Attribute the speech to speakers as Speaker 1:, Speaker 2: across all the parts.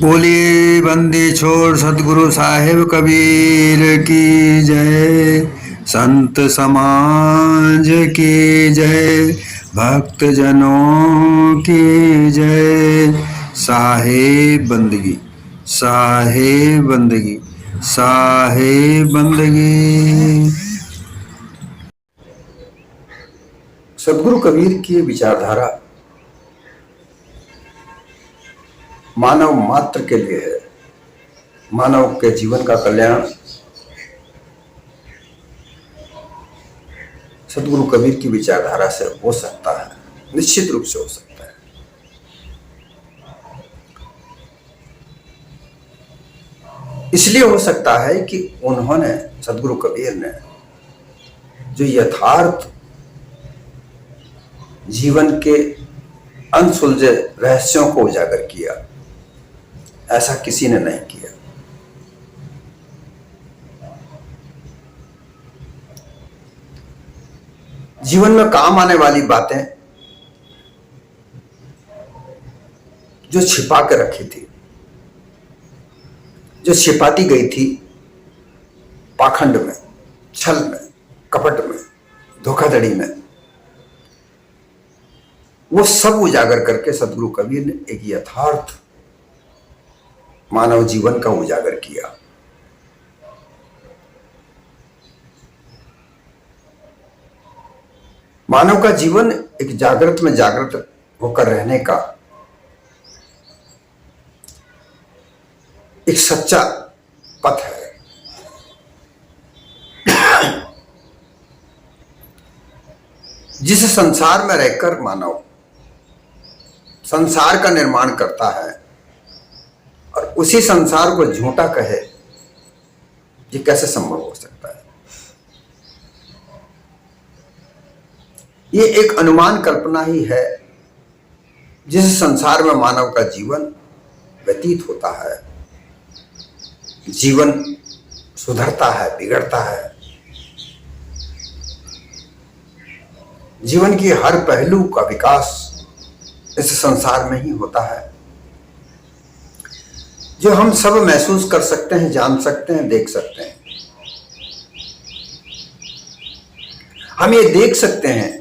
Speaker 1: बोलिए बंदी छोड़ सतगुरु साहिब कबीर की जय। संत समाज की जय। भक्त जनों की जय। साहिब बंदगी, साहिब बंदगी, साहिब बंदगी। सदगुरु कबीर की विचारधारा मानव मात्र के लिए है। मानव के जीवन का कल्याण सदगुरु कबीर की विचारधारा से हो सकता है, निश्चित रूप से हो सकता है। इसलिए हो सकता है कि उन्होंने, सदगुरु कबीर ने, जो यथार्थ जीवन के अनसुलझे रहस्यों को उजागर किया, ऐसा किसी ने नहीं किया। जीवन में काम आने वाली बातें जो छिपा के रखी थी, जो छिपाती गई थी पाखंड में, छल में, कपट में, धोखाधड़ी में, वो सब उजागर करके सदगुरु कबीर ने एक यथार्थ मानव जीवन का उजागर किया। मानव का जीवन एक जागृत में जागृत होकर रहने का एक सच्चा पथ है। जिस संसार में रहकर मानव संसार का निर्माण करता है और उसी संसार को झूठा कहे, ये कैसे संभव हो सकता है? ये एक अनुमान कल्पना ही है। जिस संसार में मानव का जीवन व्यतीत होता है, जीवन सुधरता है, बिगड़ता है, जीवन की हर पहलू का विकास इस संसार में ही होता है, जो हम सब महसूस कर सकते हैं, जान सकते हैं, देख सकते हैं। हम ये देख सकते हैं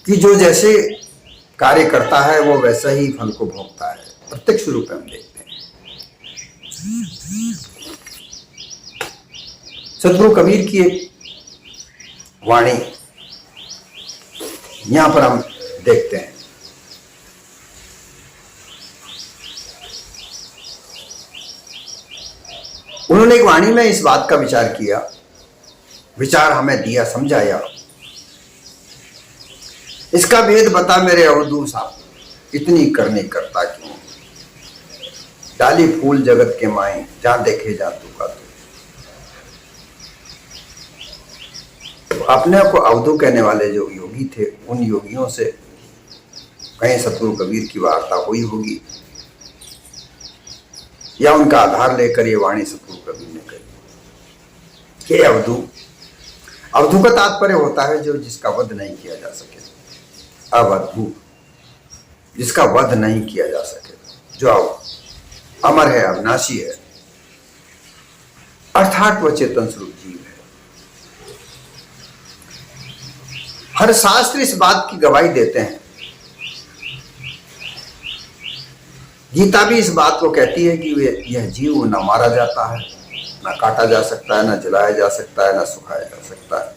Speaker 1: कि जो जैसे कार्य करता है वो वैसा ही फल को भोगता है। प्रत्यक्ष रूप में हम देखते हैं। सदगुरु कबीर की एक वाणी यहां पर हम देखते हैं। उन्होंने एक वाणी में इस बात का विचार किया, विचार हमें दिया, समझाया। इसका भेद बता मेरे अवधूत साहब, इतनी करनी करता क्यों? डाली फूल जगत के माए, जहां देखे जा तू का तू। अपने को अवधू कहने वाले जो योगी थे, उन योगियों से कहीं सतगुरु कबीर की वार्ता हुई होगी, या उनका आधार लेकर ये वाणी सतगुरु कबीर ने कही कि अवधू। अवधू का तात्पर्य होता है जो जिसका वध नहीं किया जा सके, अवधू, जिसका वध नहीं किया जा सके, जो अमर है, अविनाशी है, अर्थात वह चेतन स्वरूप जीव है। हर शास्त्र इस बात की गवाही देते हैं। गीता भी इस बात को कहती है कि यह जीव न मारा जाता है, न काटा जा सकता है, न जलाया जा सकता है, न सुखाया जा सकता है।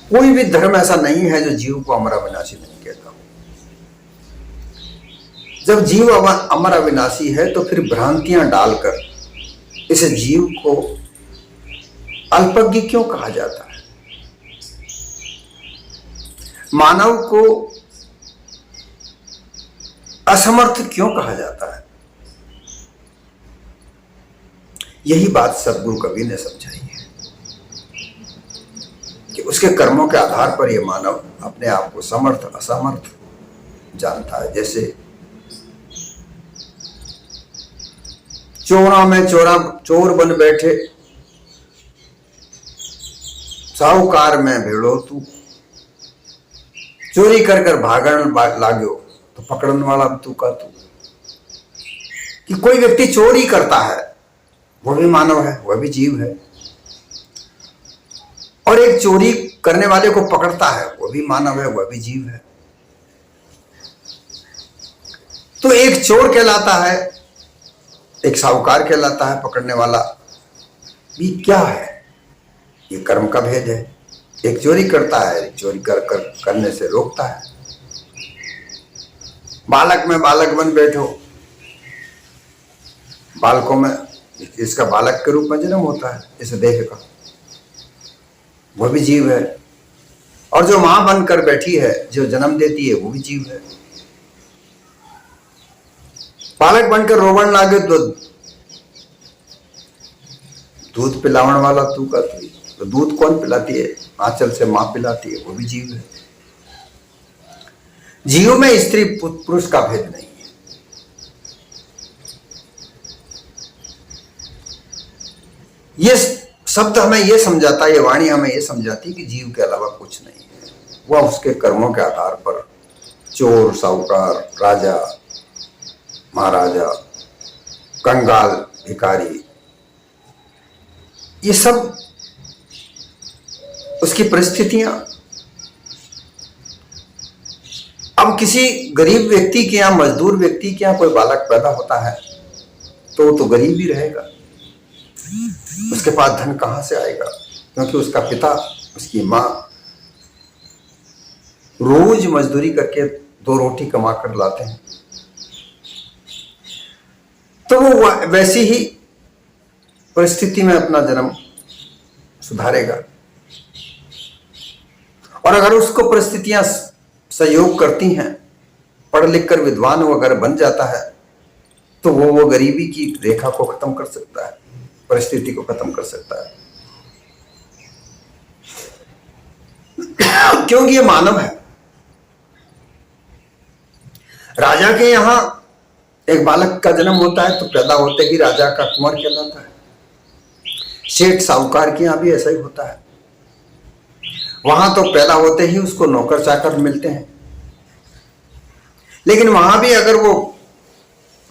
Speaker 1: कोई भी धर्म ऐसा नहीं है जो जीव को अमर अविनाशी नहीं कहता हो। जब जीव अमर अविनाशी है तो फिर भ्रांतियां डालकर इस जीव को अल्पज्ञ क्यों कहा जाता है? मानव को असमर्थ क्यों कहा जाता है? यही बात सदगुरु कबीर ने समझाई है कि उसके कर्मों के आधार पर यह मानव अपने आप को समर्थ असमर्थ जानता है। जैसे चोरा में चोर बन बैठे, साहूकार में भेड़ो तू, चोरी कर कर भागण लाग्यो तो पकड़न वाला तू का तू। कि कोई व्यक्ति चोरी करता है वो भी मानव है, वह भी जीव है, और एक चोरी करने वाले को पकड़ता है वो भी मानव है, वह भी जीव है। तो एक चोर कहलाता है, एक साहूकार कहलाता है, पकड़ने वाला भी क्या है? ये कर्म का भेद है। एक चोरी करता है, चोरी करने से रोकता है। बालक में बालक बन बैठो, बालकों में इसका बालक के रूप में जन्म होता है इस देह का, वह भी जीव है। और जो मां बनकर बैठी है, जो जन्म देती है, वो भी जीव है। बालक बनकर रोवण लागे तो दूध पिलावन वाला तू का तू। तो दूध कौन पिलाती है? आंचल से मां पिलाती है, वो भी जीव है। जीव में स्त्री पुरुष का भेद नहीं है। ये शब्द हमें ये समझाता है, ये वाणी हमें ये समझाती कि जीव के अलावा कुछ नहीं है। वह उसके कर्मों के आधार पर चोर, साहूकार, राजा, महाराजा, कंगाल, भिखारी, ये सब उसकी परिस्थितियां। अब किसी गरीब व्यक्ति के यहाँ, मजदूर व्यक्ति के यहाँ कोई बालक पैदा होता है तो वो तो गरीब ही रहेगा, उसके पास धन कहां से आएगा? क्योंकि उसका पिता, उसकी मां रोज मजदूरी करके 2 रोटी कमा कर लाते हैं। तो वो वैसी ही परिस्थिति में अपना जन्म सुधारेगा। और अगर उसको परिस्थितियां सहयोग करती हैं, पढ़ लिख कर विद्वान वो अगर बन जाता है, तो वो गरीबी की रेखा को खत्म कर सकता है, परिस्थिति को खत्म कर सकता है। क्योंकि ये मानव है। राजा के यहां एक बालक का जन्म होता है तो पैदा होते ही राजा का कुंवर कहलाता है। सेठ साहूकार के यहां भी ऐसा ही होता है। वहां तो पैदा होते ही उसको नौकर चाकर मिलते हैं, लेकिन वहां भी अगर वो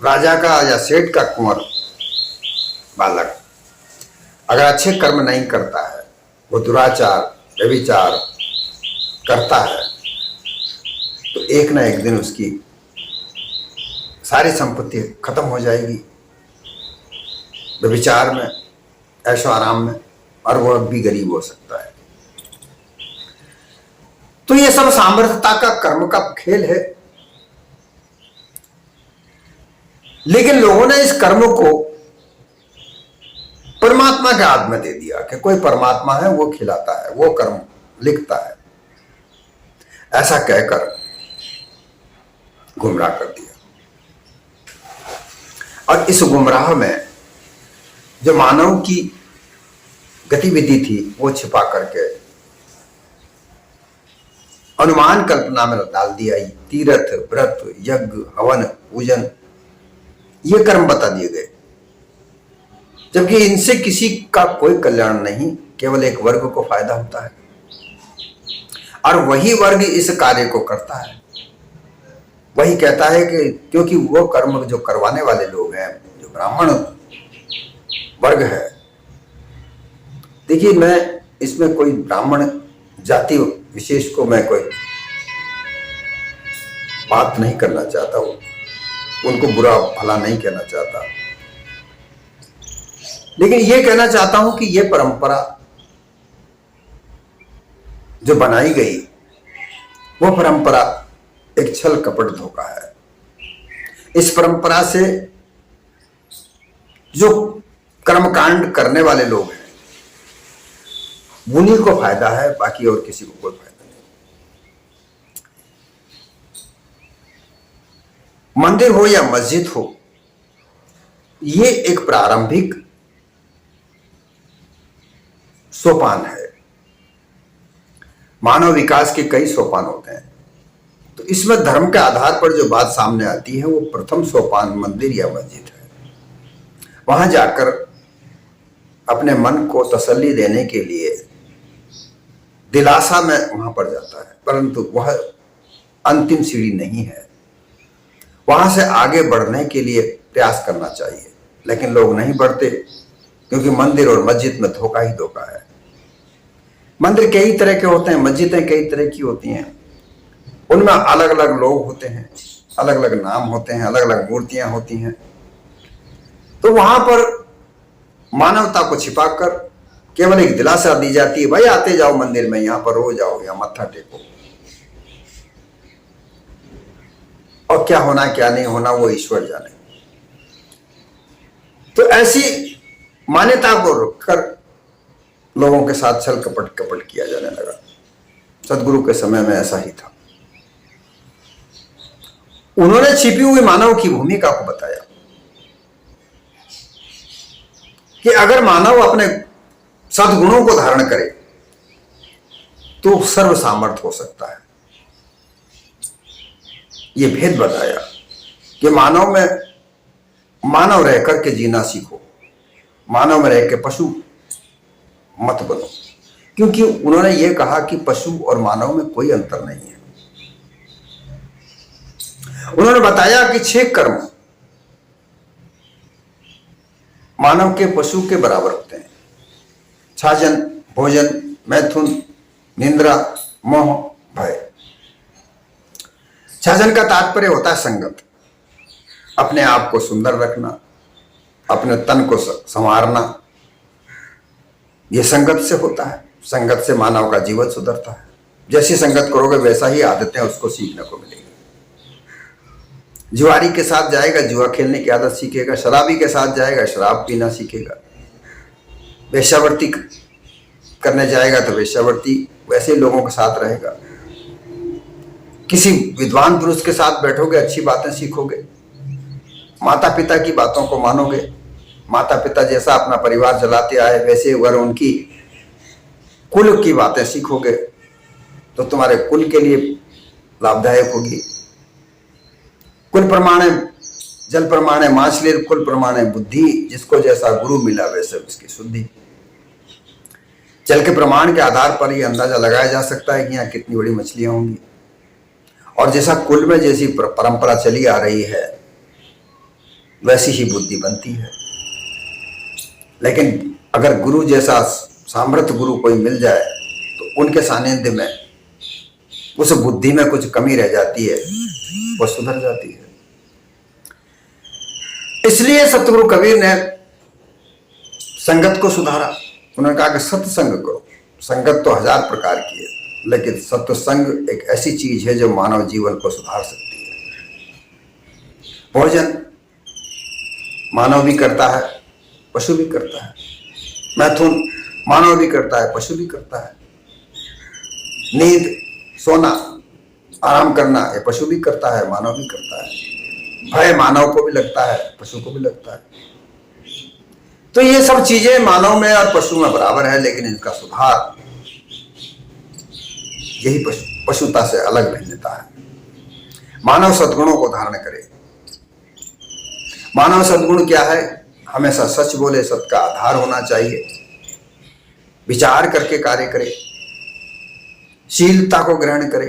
Speaker 1: राजा का या सेठ का कुंवर बालक अगर अच्छे कर्म नहीं करता है, वो दुराचार, व्यभिचार करता है, तो एक ना एक दिन उसकी सारी संपत्ति खत्म हो जाएगी व्यभिचार में, ऐशो आराम में, और वह भी गरीब हो सकता है। तो ये सब सामर्थ्यता का, कर्म का खेल है। लेकिन लोगों ने इस कर्म को परमात्मा के हाथ में दे दिया कि कोई परमात्मा है, वो खिलाता है, वो कर्म लिखता है, ऐसा कहकर गुमराह कर दिया। और इस गुमराह में जो मानव की गतिविधि थी वो छिपा करके अनुमान कल्पना में डाल दिया। तीर्थ, व्रत, यज्ञ, हवन, पूजन, ये कर्म बता दिए गए, जबकि इनसे किसी का कोई कल्याण नहीं, केवल एक वर्ग को फायदा होता है, और वही वर्ग इस कार्य को करता है। वही कहता है कि क्योंकि वो कर्म जो करवाने वाले लोग हैं, जो ब्राह्मण वर्ग है। देखिए, मैं इसमें कोई ब्राह्मण जाति विशेष को मैं कोई बात नहीं करना चाहता हूं, उनको बुरा भला नहीं कहना चाहता, लेकिन यह कहना चाहता हूं कि यह परंपरा जो बनाई गई, वो परंपरा एक छल कपट धोखा है। इस परंपरा से जो कर्मकांड करने वाले लोग हैं, उन्हीं को फायदा है, बाकी और किसी को कोई फायदा नहीं। मंदिर हो या मस्जिद हो, ये एक प्रारंभिक सोपान है। मानव विकास के कई सोपान होते हैं, तो इसमें धर्म के आधार पर जो बात सामने आती है, वो प्रथम सोपान मंदिर या मस्जिद है। वहां जाकर अपने मन को तसल्ली देने के लिए दिलासा में वहां पर जाता है, परंतु वह अंतिम सीढ़ी नहीं है। वहां से आगे बढ़ने के लिए प्रयास करना चाहिए, लेकिन लोग नहीं बढ़ते, क्योंकि मंदिर और मस्जिद में धोखा ही धोखा है। मंदिर कई तरह के होते हैं, मस्जिदें कई तरह की होती हैं, उनमें अलग अलग लोग होते हैं, अलग अलग नाम होते हैं, अलग अलग मूर्तियां होती हैं। तो वहां पर मानवता को छिपाकर केवल एक दिलासा दी जाती है, भाई आते जाओ मंदिर में, यहां पर रो जाओ, यहां मत्था टेको, और क्या होना क्या नहीं होना वो ईश्वर जाने। तो ऐसी मान्यता को रखकर लोगों के साथ छल कपट किया जाने लगा। सदगुरु के समय में ऐसा ही था। उन्होंने छिपी हुई मानव की भूमिका को बताया कि अगर मानव अपने सद्गुणों को धारण करे तो सर्व सामर्थ हो सकता है। ये भेद बताया कि मानव में मानव रह करके जीना सीखो, मानव में रह के पशु मत बनो, क्योंकि उन्होंने ये कहा कि पशु और मानव में कोई अंतर नहीं है। उन्होंने बताया कि 6 कर्म मानव के पशु के बराबर होते हैं: छाजन, भोजन, मैथुन, निंद्रा, मोह, भय। छाजन का तात्पर्य होता है संगत, अपने आप को सुंदर रखना, अपने तन को संवारना। यह संगत से होता है। संगत से मानव का जीवन सुधरता है। जैसी संगत करोगे वैसा ही आदतें उसको सीखने को मिलेगी। जुआरी के साथ जाएगा, जुआ खेलने की आदत सीखेगा। शराबी के साथ जाएगा, शराब पीना सीखेगा। वेश्यावृत्ति करने जाएगा तो वेश्यावृत्ति वैसे लोगों के साथ रहेगा। किसी विद्वान पुरुष के साथ बैठोगे, अच्छी बातें सीखोगे। माता पिता की बातों को मानोगे। माता पिता जैसा अपना परिवार चलाते आए वैसे अगर उनकी कुल की बातें सीखोगे तो तुम्हारे कुल के लिए लाभदायक होगी। कुल प्रमाणे जल प्रमाणे माछली, कुल प्रमाणे बुद्धि। जिसको जैसा गुरु मिला वैसे उसकी शुद्धि। जल के प्रमाण के आधार पर यह अंदाजा लगाया जा सकता है कि यहाँ कितनी बड़ी मछलियां होंगी। और जैसा कुल में जैसी परंपरा चली आ रही है वैसी ही बुद्धि बनती है। लेकिन अगर गुरु जैसा सामर्थ्य गुरु कोई मिल जाए तो उनके सानिध्य में उस बुद्धि में कुछ कमी रह जाती है, वो सुधर जाती है। इसलिए सतगुरु कबीर ने संगत को सुधारा। उन्होंने कहा कि सत्संग करो। संगत तो 1000 प्रकार की है, लेकिन सत्संग एक ऐसी चीज है जो मानव जीवन को सुधार सकती है। भोजन मानव भी करता है, पशु भी करता है। मैथुन मानव भी करता है, पशु भी करता है। नींद, सोना, आराम करना ये पशु भी करता है, मानव भी करता है। भय मानव को भी लगता है, पशु को भी लगता है। तो ये सब चीजें मानव में और पशु में बराबर है, लेकिन इनका सुधार यही पशुता से अलग भिन्नता है। मानव सद्गुणों को धारण करे। मानव सद्गुण क्या है? हमेशा सच बोले, सत्य का आधार होना चाहिए, विचार करके कार्य करे, शीलता को ग्रहण करे,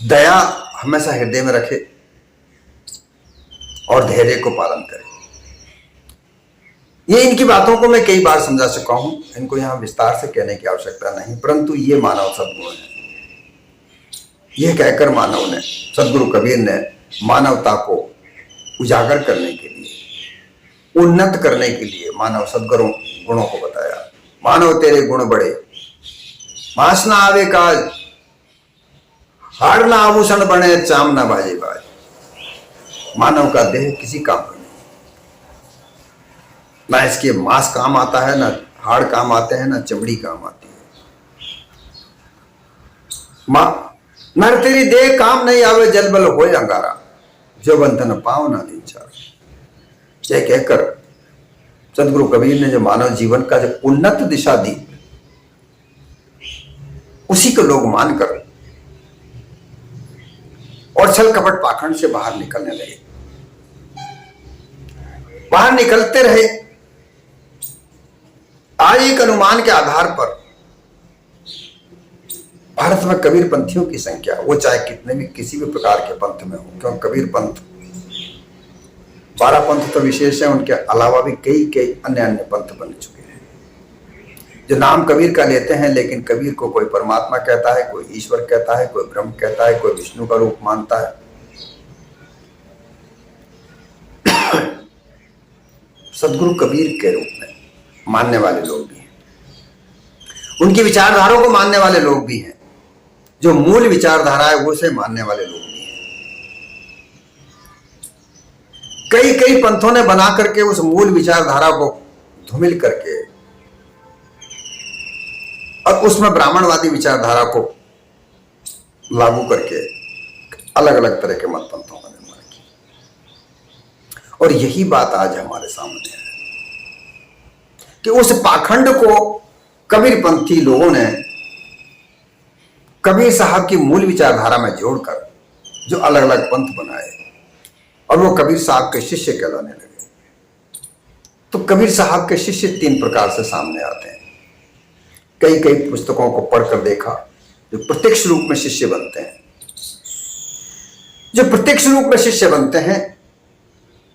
Speaker 1: दया हमेशा हृदय में रखे और धैर्य को पालन करे। ये इनकी बातों को मैं कई बार समझा चुका हूं, इनको यहां विस्तार से कहने की आवश्यकता नहीं, परंतु ये मानव सद्गुण है। यह कहकर मानव ने, सदगुरु कबीर ने मानवता को उजागर करने के लिए, उन्नत करने के लिए मानव सद्गुणों गुणों को बताया। मानव तेरे गुण बड़े, मास ना आवे काज, हार ना आभूषण बने, चाम ना बाजे बाज। मानव का देह किसी काम का नहीं, ना इसके मांस काम आता है, ना हाड़ काम आते हैं, ना चमड़ी काम आती है। नर तेरी देह काम नहीं आवे, जल बल होए अंगारा, जो बंधन पाओ ना दिन चार। यह कहकर सदगुरु कबीर ने जो मानव जीवन का जो उन्नत दिशा दी, उसी को लोग मानकर और छल कपट पाखंड से बाहर निकलने लगे। बाहर निकलते रहे। आज एक अनुमान के आधार पर भारत में कबीर पंथियों की संख्या, वो चाहे कितने भी किसी भी प्रकार के पंथ में हो, क्योंकि कबीर पंथ 12 पंथ तो विशेष है, उनके अलावा भी कई कई अन्य अन्य पंथ बन चुके हैं जो नाम कबीर का लेते हैं, लेकिन कबीर को कोई परमात्मा कहता है, कोई ईश्वर कहता है, कोई ब्रह्म कहता है, कोई विष्णु का रूप मानता है। सदगुरु कबीर के रूप में मानने वाले लोग भी हैं, उनकी विचारधाराओं को मानने वाले लोग भी हैं, जो मूल विचारधारा है उसे मानने वाले लोग भी हैं। कई कई पंथों ने बना करके उस मूल विचारधारा को धूमिल करके और उसमें ब्राह्मणवादी विचारधारा को लागू करके अलग अलग तरह के मत पंथों का निर्माण किया। और यही बात आज हमारे सामने है कि उस पाखंड को कबीरपंथी लोगों ने कबीर साहब की मूल विचारधारा में जोड़कर जो अलग अलग पंथ बनाए और वो कबीर साहब के शिष्य कहलाने लगे। तो कबीर साहब के शिष्य 3 प्रकार से सामने आते हैं। कई कई पुस्तकों को पढ़कर देखा जो प्रत्यक्ष रूप में शिष्य बनते हैं। जो प्रत्यक्ष रूप में शिष्य बनते हैं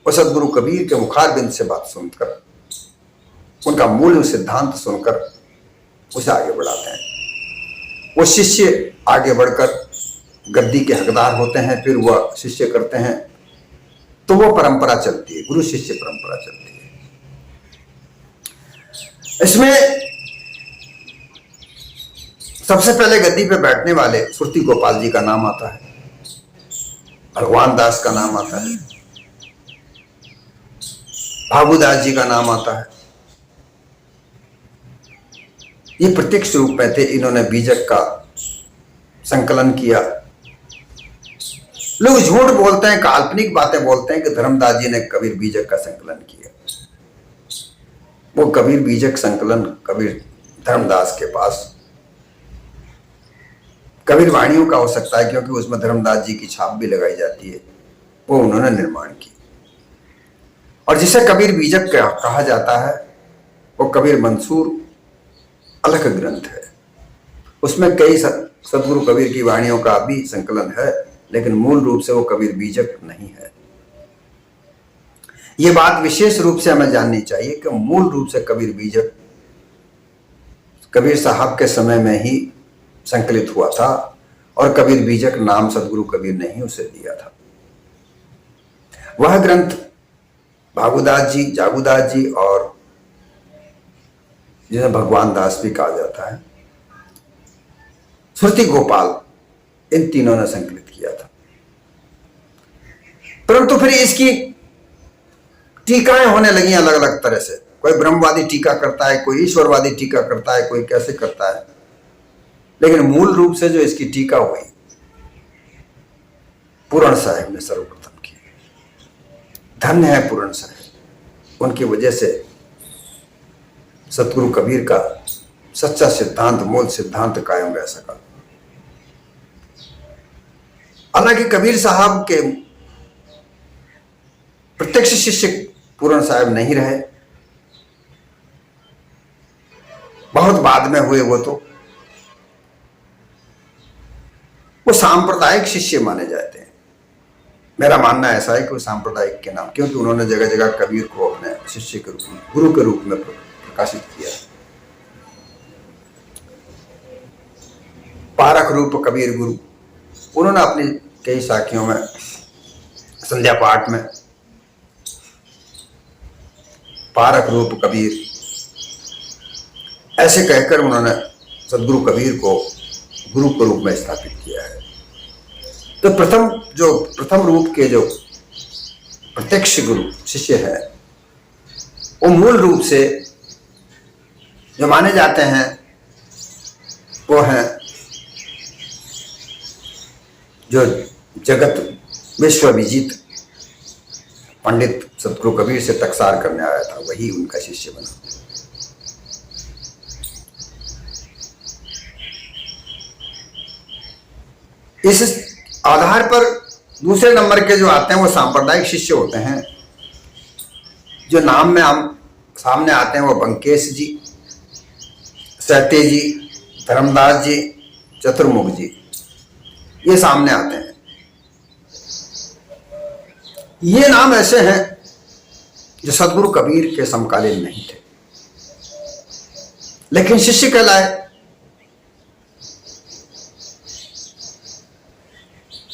Speaker 1: वो सदगुरु कबीर के मुखारबिंद से बात सुनकर, उनका मूल सिद्धांत सुनकर उसे आगे बढ़ाते हैं। वो शिष्य आगे बढ़कर गद्दी के हकदार होते हैं, फिर वह शिष्य करते हैं, तो वो परंपरा चलती है, गुरु शिष्य परंपरा चलती है। इसमें सबसे पहले गद्दी पे बैठने वाले सुरती गोपाल जी का नाम आता है, भगवान दास का नाम आता है, भागुदास जी का नाम आता है। ये प्रत्यक्ष रूप में थे, इन्होंने बीजक का संकलन किया। लोग झूठ बोलते हैं, काल्पनिक बातें बोलते हैं कि धर्मदास जी ने कबीर बीजक का संकलन किया। वो कबीर बीजक संकलन कबीर धर्मदास के पास कबीर वाणियों का हो सकता है, क्योंकि उसमें धर्मदास जी की छाप भी लगाई जाती है, वो उन्होंने निर्माण की। और जिसे कबीर बीजक कहा जाता है वो कबीर मंसूर अलग ग्रंथ है। उसमें कई सदगुरु कबीर की वाणियों का भी संकलन है, लेकिन मूल रूप से वो कबीर बीजक नहीं है। ये बात विशेष रूप से हमें जाननी चाहिए कि मूल रूप से कबीर बीजक कबीर साहब के समय में ही संकलित हुआ था, और कबीर बीजक नाम सदगुरु कबीर ने ही उसे दिया था। वह ग्रंथ भागुदास जी, जागुदास जी और जिन्हें भगवान दास भी कहा जाता है, सुरती गोपाल, इन तीनों ने संकलित किया था। परंतु फिर इसकी टीकाएं होने लगी अलग अलग तरह से। कोई ब्रह्मवादी टीका करता है, कोई ईश्वरवादी टीका करता है, कोई कैसे करता है, लेकिन मूल रूप से जो इसकी टीका हुई पूरण साहिब ने सर्वप्रथम की। धन्य है पूरण साहिब, उनकी वजह से सतगुरु कबीर का सच्चा सिद्धांत, मूल सिद्धांत कायम रह सका। हालांकि कबीर साहब के प्रत्यक्ष शिष्य पूरण साहब नहीं रहे, बहुत बाद में हुए। वो सांप्रदायिक शिष्य माने जाते हैं। मेरा मानना ऐसा है कि वो सांप्रदायिक के नाम, क्योंकि उन्होंने जगह जगह कबीर को अपने शिष्य के रूप में, गुरु के रूप में प्रकाशित किया। पारक रूप कबीर गुरु, उन्होंने अपनी कई साखियों में, संध्या पाठ में पारक रूप कबीर ऐसे कहकर उन्होंने सदगुरु कबीर को गुरु के रूप में स्थापित किया है। तो प्रथम रूप के जो प्रत्यक्ष गुरु शिष्य है, वो मूल रूप से जो माने जाते हैं वो हैं जो जगत विश्व विजित पंडित सदगुरु कबीर से टकसार करने आया था, वही उनका शिष्य बना। इस आधार पर दूसरे नंबर के जो आते हैं वो सांप्रदायिक शिष्य होते हैं। जो नाम में हम सामने आते हैं वो बंकेश जी, सहते जी, धर्मदास जी, चतुर्मुख जी, ये सामने आते हैं। ये नाम ऐसे हैं जो सदगुरु कबीर के समकालीन नहीं थे, लेकिन शिष्य कहलाए।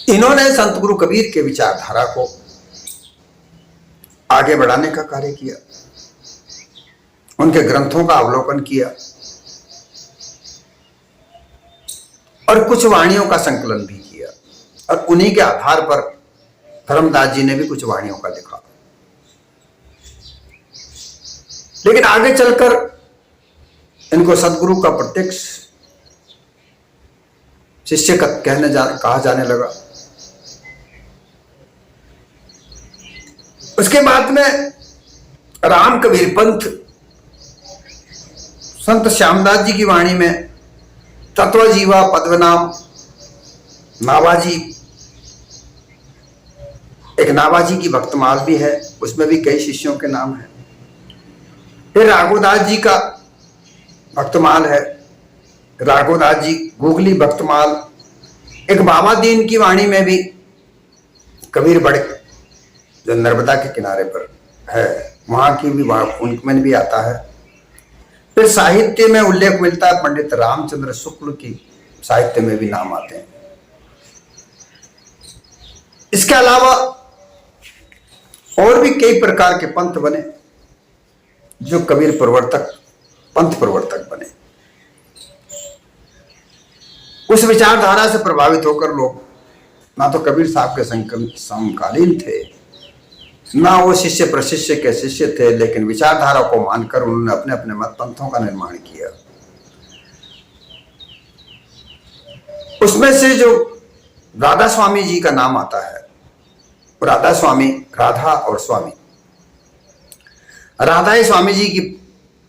Speaker 1: इन्होंने संत गुरु कबीर के विचारधारा को आगे बढ़ाने का कार्य किया, उनके ग्रंथों का अवलोकन किया और कुछ वाणियों का संकलन भी किया, और उन्हीं के आधार पर धर्मदास जी ने भी कुछ वाणियों का लिखा। लेकिन आगे चलकर इनको सदगुरु का प्रत्यक्ष शिष्य कहा जाने लगा। उसके बाद में राम कबीर पंथ, संत श्यामदास जी की वाणी में तत्वजीवा, पद्मनाम, नाभाजी, एक नाभाजी की भक्तमाल भी है, उसमें भी कई शिष्यों के नाम हैं। फिर राघोदास जी का भक्तमाल है, राघोदास जी गुगली भक्तमाल। एक बाबा दीन की वाणी में भी कबीर बड़े, जो नर्मदा के किनारे पर है, वहां की भी, उनमें भी आता है। फिर साहित्य में उल्लेख मिलता है, पंडित रामचंद्र शुक्ल की साहित्य में भी नाम आते हैं। इसके अलावा और भी कई प्रकार के पंथ बने जो कबीर प्रवर्तक, पंथ प्रवर्तक बने। उस विचारधारा से प्रभावित होकर लोग ना तो कबीर साहब के समकालीन थे, ना वो शिष्य प्रशिष्य के शिष्य थे, लेकिन विचारधारा को मानकर उन्होंने अपने अपने मत पंथों का निर्माण किया। उसमें से जो राधा स्वामी जी का नाम आता है, राधा स्वामी, राधा और स्वामी, राधा ही स्वामी जी की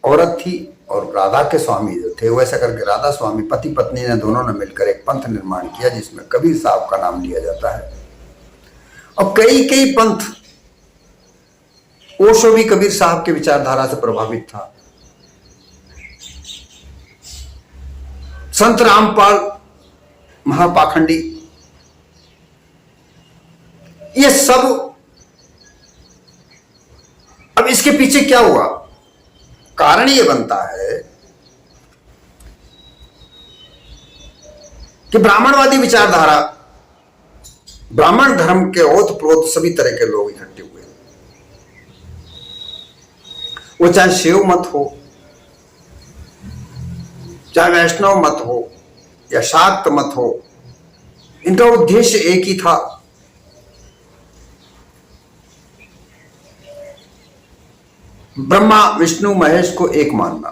Speaker 1: औरत थी और राधा के स्वामी जो थे वो ऐसा करके राधा स्वामी, पति पत्नी ने दोनों ने मिलकर एक पंथ निर्माण किया जिसमें कबीर साहब का नाम लिया जाता है। और कई कई पंथ, ओशो भी कबीर साहब के विचारधारा से प्रभावित था। संत रामपाल महापाखंडी, ये सब। अब इसके पीछे क्या हुआ? कारण ये बनता है कि ब्राह्मणवादी विचारधारा, ब्राह्मण धर्म के ओत प्रोत सभी तरह के लोग इकट्ठे हुए, वो चाहे शिव मत हो, चाहे वैष्णव मत हो या शाक्त मत हो, इनका उद्देश्य एक ही था, ब्रह्मा विष्णु महेश को एक मानना।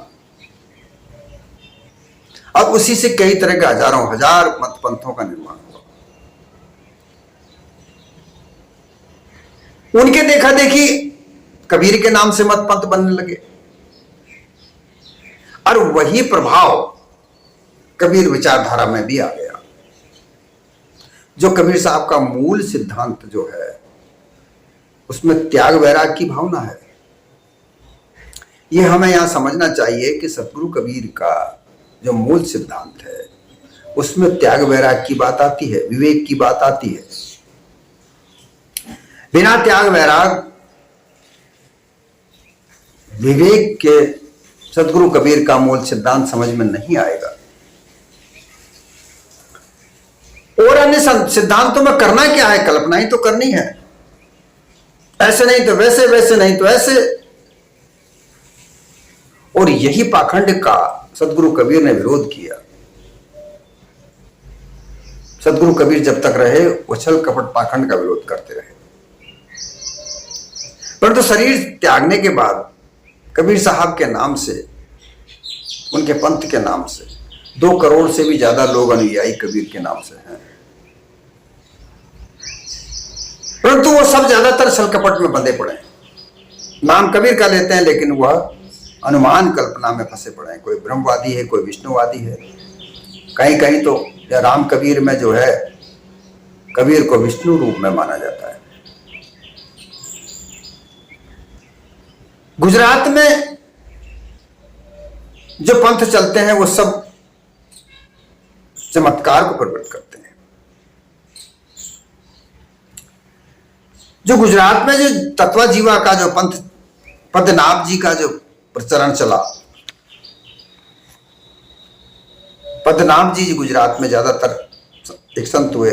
Speaker 1: अब उसी से कई तरह के हजारों हजार मत पंथों का निर्माण हुआ। उनके देखा देखी कबीर के नाम से मत पंथ बनने लगे, और वही प्रभाव कबीर विचारधारा में भी आ गया। जो कबीर साहब का मूल सिद्धांत जो है, उसमें त्याग वैराग की भावना है। ये हमें यहां समझना चाहिए कि सतगुरु कबीर का जो मूल सिद्धांत है, उसमें त्याग वैराग की बात आती है, विवेक की बात आती है। बिना त्याग वैराग विवेक के सतगुरु कबीर का मूल सिद्धांत समझ में नहीं आएगा। और अन्य सिद्धांतों में करना क्या है? कल्पना ही तो करनी है, ऐसे नहीं तो वैसे, वैसे नहीं तो ऐसे। और यही पाखंड का सतगुरु कबीर ने विरोध किया। सतगुरु कबीर जब तक रहे उछल कपट पाखंड का विरोध करते रहे, परंतु शरीर त्यागने के बाद कबीर साहब के नाम से, उनके पंथ के नाम से 2 करोड़ से भी ज्यादा लोग अनुयायी कबीर के नाम से हैं, परंतु वो सब ज्यादातर छल कपट में बंधे पड़े हैं। नाम कबीर का लेते हैं लेकिन वह अनुमान कल्पना में फंसे पड़े हैं। कोई ब्रह्मवादी है, कोई विष्णुवादी है, कहीं कहीं तो या राम कबीर में जो है कबीर को विष्णु रूप में माना जाता है। गुजरात में जो पंथ चलते हैं वो सब चमत्कार को प्रकट करते हैं। जो गुजरात में जो तत्वजीवा का जो पंथ, पद्मनाभ जी का जो प्रचलन चला, पद्मनाभ जी गुजरात में ज्यादातर एक संत हुए।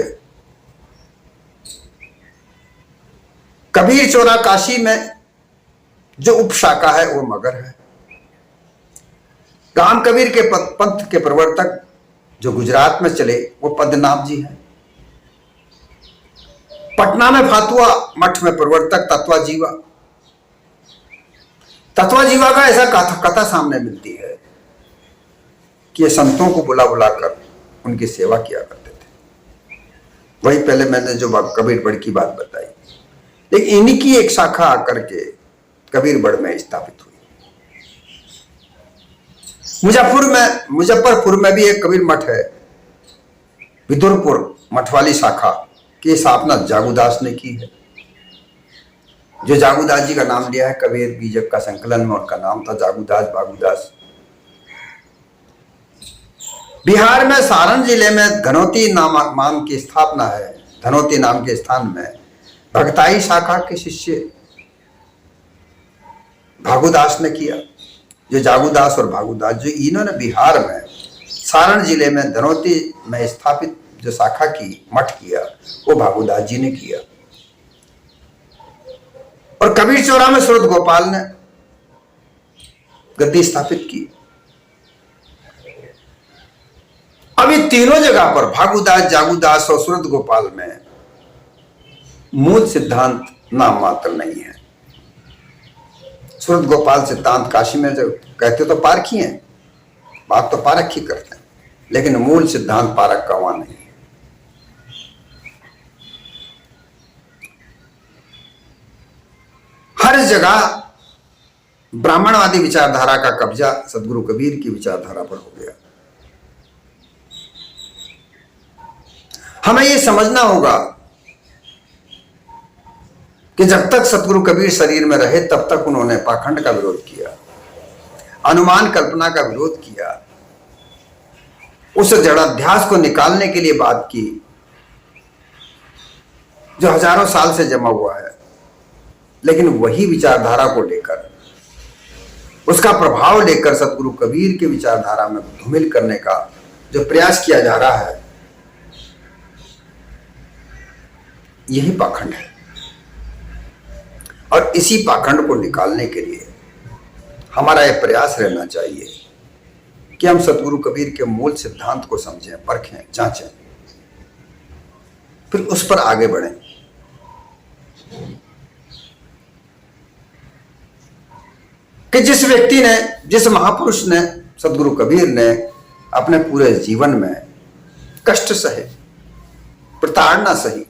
Speaker 1: कबीर चौरा काशी में जो उपशाखा है वो मगर है। राम कबीर के पंथ के प्रवर्तक जो गुजरात में चले वो पद्मनाभ जी हैं। पटना में फातुआ मठ में प्रवर्तक तत्वजीवा। तत्वजीवा का ऐसा कथा सामने मिलती है कि ये संतों को बुला बुलाकर उनकी सेवा किया करते थे। वही पहले मैंने जो कबीरबढ़ की बात बताई, लेकिन इन्हीं की एक शाखा आकर के कबीरबढ़ में स्थापित हुई। मुजफ्फरपुर में भी एक कबीर मठ है, विदुरपुर मठ वाली शाखा की स्थापना जागूदास ने की है। जो जागूदास जी का नाम लिया है कबीर बीजक का संकलन में, उनका नाम था जागूदास बागूदास। बिहार में सारण जिले में धनौती नाम की स्थापना है। धनौती नाम के स्थान में भगताई शाखा के शिष्य भागुदास ने किया। जो जागूदास और भागुदास जो इन्होंने बिहार में सारण जिले में धनौती में स्थापित जो शाखा की मठ किया वो भागुदास जी ने किया। और कबीर चौरा में सूरत गोपाल ने गद्दी स्थापित की। अब ये तीनों जगह पर भागुदास, जागूदास और सूरत गोपाल में मूल सिद्धांत नाम मात्र नहीं है। सूरत गोपाल सिद्धांत काशी में जो कहते तो पारखी हैं, बात तो पारख ही करते हैं, लेकिन मूल सिद्धांत पारख का वहां नहीं है। हर जगह ब्राह्मणवादी विचारधारा का कब्जा सदगुरु कबीर की विचारधारा पर हो गया। हमें यह समझना होगा कि जब तक सतगुरु कबीर शरीर में रहे तब तक उन्होंने पाखंड का विरोध किया, अनुमान कल्पना का विरोध किया, उस जड़ाध्यास को निकालने के लिए बात की जो हजारों साल से जमा हुआ है। लेकिन वही विचारधारा को लेकर, उसका प्रभाव लेकर सतगुरु कबीर के विचारधारा में धूमिल करने का जो प्रयास किया जा रहा है, यही पाखंड है। और इसी पाखंड को निकालने के लिए हमारा यह प्रयास रहना चाहिए कि हम सतगुरु कबीर के मूल सिद्धांत को समझें, परखें, जांचें, फिर उस पर आगे बढ़ें। कि जिस व्यक्ति ने, जिस महापुरुष ने, सतगुरु कबीर ने अपने पूरे जीवन में कष्ट सहे, प्रताड़ना सही,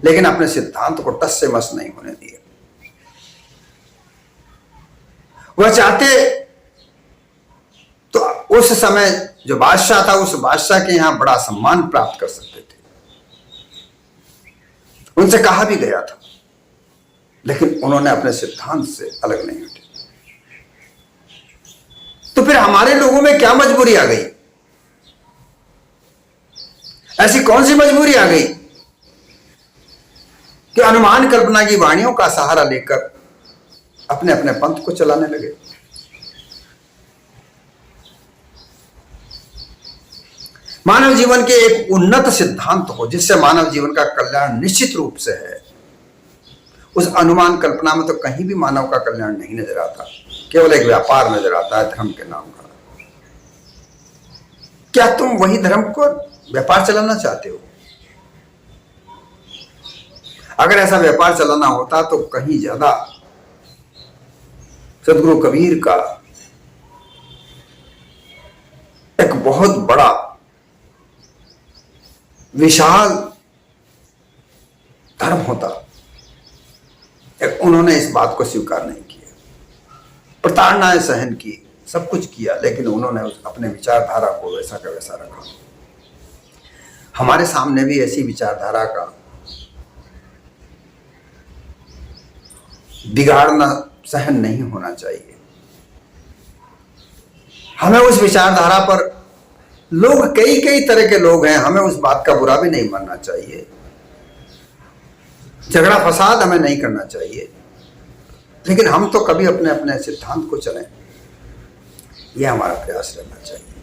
Speaker 1: लेकिन अपने सिद्धांत को टस से मस नहीं होने दिया। वह चाहते तो उस समय जो बादशाह था, उस बादशाह के यहां बड़ा सम्मान प्राप्त कर सकते थे, उनसे कहा भी गया था, लेकिन उन्होंने अपने सिद्धांत से अलग नहीं हटे। तो फिर हमारे लोगों में क्या मजबूरी आ गई? ऐसी कौन सी मजबूरी आ गई कि अनुमान कल्पना की वाणियों का सहारा लेकर अपने अपने पंथ को चलाने लगे? मानव जीवन के एक उन्नत सिद्धांत हो जिससे मानव जीवन का कल्याण निश्चित रूप से है, उस अनुमान कल्पना में तो कहीं भी मानव का कल्याण नहीं नजर आता, केवल एक व्यापार नजर आता है धर्म के नाम का। क्या तुम वही धर्म को व्यापार चलाना चाहते हो? अगर ऐसा व्यापार चलाना होता तो कहीं ज्यादा सतगुरु कबीर का एक बहुत बड़ा विशाल धर्म होता। उन्होंने इस बात को स्वीकार नहीं किया, प्रताड़नाएं सहन की, सब कुछ किया, लेकिन उन्होंने अपने विचारधारा को वैसा का वैसा रखा। हमारे सामने भी ऐसी विचारधारा का बिगाड़ना सहन नहीं होना चाहिए। हमें उस विचारधारा पर लोग कई कई तरह के लोग हैं, हमें उस बात का बुरा भी नहीं मानना चाहिए, झगड़ा फसाद हमें नहीं करना चाहिए, लेकिन हम तो कभी अपने अपने सिद्धांत को चलें, यह हमारा प्रयास रहना चाहिए।